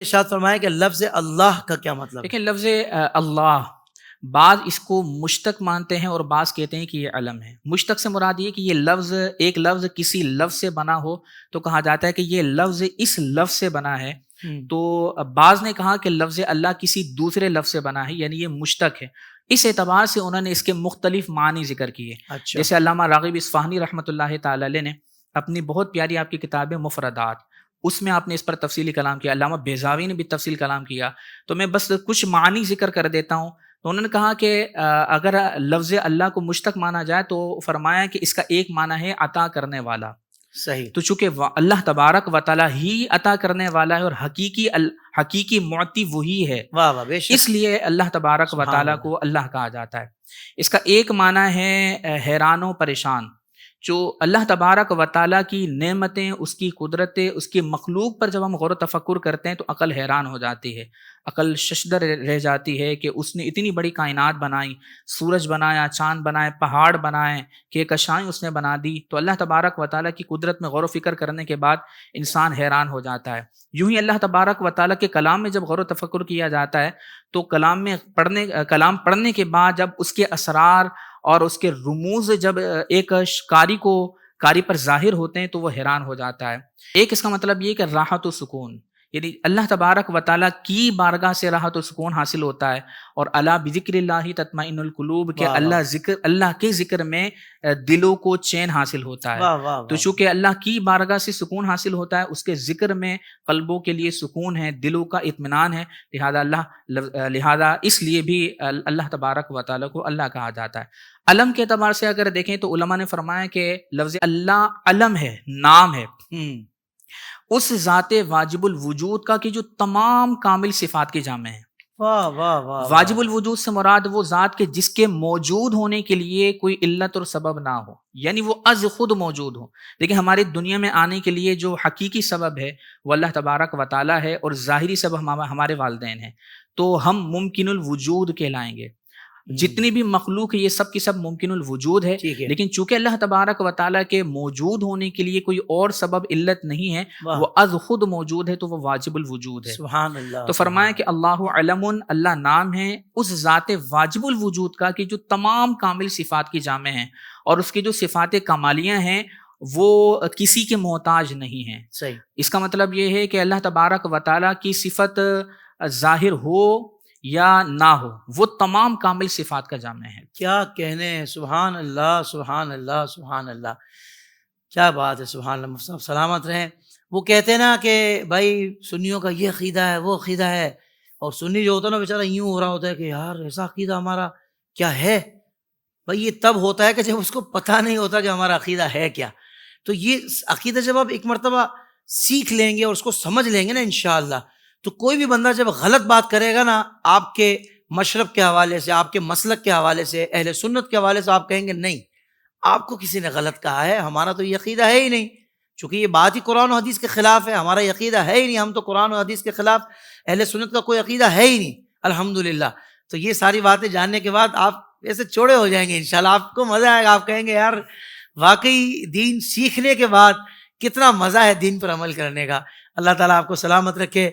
ارشاد فرمایا کہ لفظ اللہ کا کیا مطلب ہے؟ دیکھیں لفظ اللہ، بعض اس کو مشتق مانتے ہیں اور بعض کہتے ہیں کہ یہ علم ہے۔ مشتق سے مراد یہ کہ یہ لفظ، ایک لفظ کسی لفظ سے بنا ہو تو کہا جاتا ہے کہ یہ لفظ اس لفظ سے بنا ہے۔ تو بعض نے کہا کہ لفظ اللہ کسی دوسرے لفظ سے بنا ہے، یعنی یہ مشتق ہے۔ اس اعتبار سے انہوں نے اس کے مختلف معنی ذکر کیے۔ اچھا، جیسے علامہ راغب اصفہانی رحمۃ اللہ تعالی علیہ نے اپنی بہت پیاری آپ کی کتاب ہے مفردات، اس میں آپ نے اس پر تفصیلی کلام کیا، علامہ بیضاوی نے بھی تفصیل کلام کیا۔ تو میں بس کچھ معنی ذکر کر دیتا ہوں۔ تو انہوں نے کہا کہ اگر لفظ اللہ کو مشتق مانا جائے تو فرمایا کہ اس کا ایک معنی ہے عطا کرنے والا۔ صحیح، تو چونکہ اللہ تبارک و تعالیٰ ہی عطا کرنے والا ہے اور حقیقی معطی وہی ہے، واہ واہ، بے شک، اس لیے اللہ تبارک و سبحان تعالیٰ اللہ، کو اللہ کہا جاتا ہے۔ اس کا ایک معنی ہے حیران و پریشان۔ جو اللہ تبارک و تعالیٰ کی نعمتیں، اس کی قدرتیں، اس کی مخلوق پر جب ہم غور و تفکر کرتے ہیں تو عقل حیران ہو جاتی ہے، عقل ششدر رہ جاتی ہے کہ اس نے اتنی بڑی کائنات بنائی، سورج بنایا، چاند بنائے، پہاڑ بنائے، کہکشائیں اس نے بنا دی۔ تو اللہ تبارک و تعالیٰ کی قدرت میں غور و فکر کرنے کے بعد انسان حیران ہو جاتا ہے۔ یوں ہی اللہ تبارک و تعالیٰ کے کلام میں جب غور و تفکر کیا جاتا ہے تو کلام پڑھنے کے بعد جب اس کے اسرار اور اس کے رموز جب ایک قاری پر ظاہر ہوتے ہیں تو وہ حیران ہو جاتا ہے۔ ایک اس کا مطلب یہ کہ راحت و سکون، یعنی اللہ تبارک و تعالیٰ کی بارگاہ سے راحت و سکون حاصل ہوتا ہے۔ اور الا بذکر اللہ تطمئن القلوب، کہ واہ واہ، اللہ کے ذکر میں دلوں کو چین حاصل ہوتا ہے۔ واہ واہ، تو چونکہ اللہ کی بارگاہ سے سکون حاصل ہوتا ہے، اس کے ذکر میں قلبوں کے لیے سکون ہے، دلوں کا اطمینان ہے، لہذا اس لیے بھی اللہ تبارک و تعالیٰ کو اللہ کہا جاتا ہے۔ علم کے اعتبار سے اگر دیکھیں تو علماء نے فرمایا کہ لفظ اللہ علم ہے، نام ہے اس ذات واجب الوجود کا کہ جو تمام کامل صفات کے جامع ہے۔ واہ واہ واہ، واجب الوجود سے مراد وہ ذات کے جس کے موجود ہونے کے لیے کوئی علت اور سبب نہ ہو، یعنی وہ از خود موجود ہو۔ لیکن ہماری دنیا میں آنے کے لیے جو حقیقی سبب ہے وہ اللہ تبارک و تعالیٰ ہے، اور ظاہری سبب ہمارے والدین ہیں۔ تو ہم ممکن الوجود کہلائیں گے۔ جتنی بھی مخلوق ہے یہ سب کی سب ممکن الوجود ہے، ٹھیک ہے، لیکن چونکہ اللہ تبارک و تعالیٰ کے موجود ہونے کے لیے کوئی اور سبب علت نہیں ہے، واہ، وہ از خود موجود ہے، تو وہ واجب الوجود ہے۔ سبحان اللہ، تو فرمایا کہ اللہ علم، اللہ نام ہے اس ذات واجب الوجود کا کہ جو تمام کامل صفات کی جامع ہیں، اور اس کی جو صفات کمالیاں ہیں وہ کسی کے محتاج نہیں ہیں۔ صحیح، اس کا مطلب یہ ہے کہ اللہ تبارک و تعالیٰ کی صفت ظاہر ہو یا نہ ہو، وہ تمام کامل صفات کا جامع ہے۔ کیا کہنے ہیں، سبحان اللہ، سبحان اللہ، سبحان اللہ، کیا بات ہے، سبحان اللہ، مفتی صاحب سلامت رہیں۔ وہ کہتے ہیں نا کہ بھائی سنیوں کا یہ عقیدہ ہے، وہ عقیدہ ہے، اور سنی جو ہوتا ہے نا بیچارہ یوں ہو رہا ہوتا ہے کہ یار ایسا عقیدہ ہمارا کیا ہے۔ بھائی یہ تب ہوتا ہے کہ جب اس کو پتہ نہیں ہوتا کہ ہمارا عقیدہ ہے کیا۔ تو یہ عقیدہ جب آپ ایک مرتبہ سیکھ لیں گے اور اس کو سمجھ لیں گے نا انشاءاللہ، تو کوئی بھی بندہ جب غلط بات کرے گا نا آپ کے مشرب کے حوالے سے، آپ کے مسلک کے حوالے سے، اہل سنت کے حوالے سے، آپ کہیں گے نہیں، آپ کو کسی نے غلط کہا ہے، ہمارا تو یہ عقیدہ ہے ہی نہیں، چونکہ یہ بات ہی قرآن و حدیث کے خلاف ہے، ہمارا یہ عقیدہ ہے ہی نہیں، ہم تو قرآن و حدیث کے خلاف، اہل سنت کا کوئی عقیدہ ہے ہی نہیں، الحمدللہ۔ تو یہ ساری باتیں جاننے کے بعد آپ ایسے چوڑے ہو جائیں گے انشاءاللہ، آپ کو مزہ آئے گا، آپ کہیں گے یار واقعی دین سیکھنے کے بعد کتنا مزہ ہے دین پر عمل کرنے کا۔ اللہ تعالیٰ آپ کو سلامت رکھے۔